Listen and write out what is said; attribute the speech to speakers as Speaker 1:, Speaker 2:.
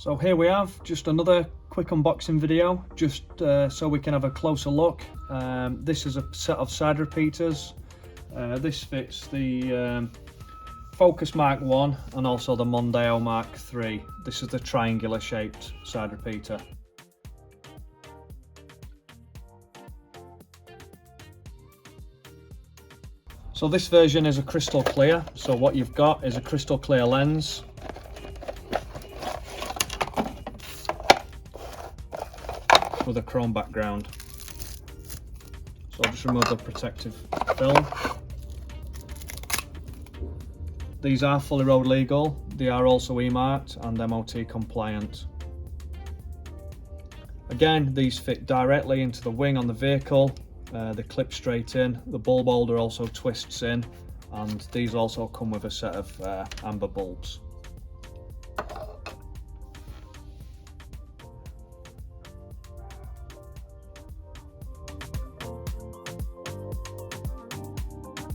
Speaker 1: So here we have just another quick unboxing video, just so we can have a closer look. This is a set of side repeaters. This fits the Focus Mark 1 and also the Mondeo Mark 3. This is the triangular shaped side repeater. So this version is a crystal clear. So what you've got is a crystal clear lens. With a chrome background. So I'll just remove the protective film. These are fully road legal. They are also E-marked and MOT compliant. Again, these fit directly into the wing on the vehicle. They clip straight in. The bulb holder also twists in, and these also come with a set of amber bulbs.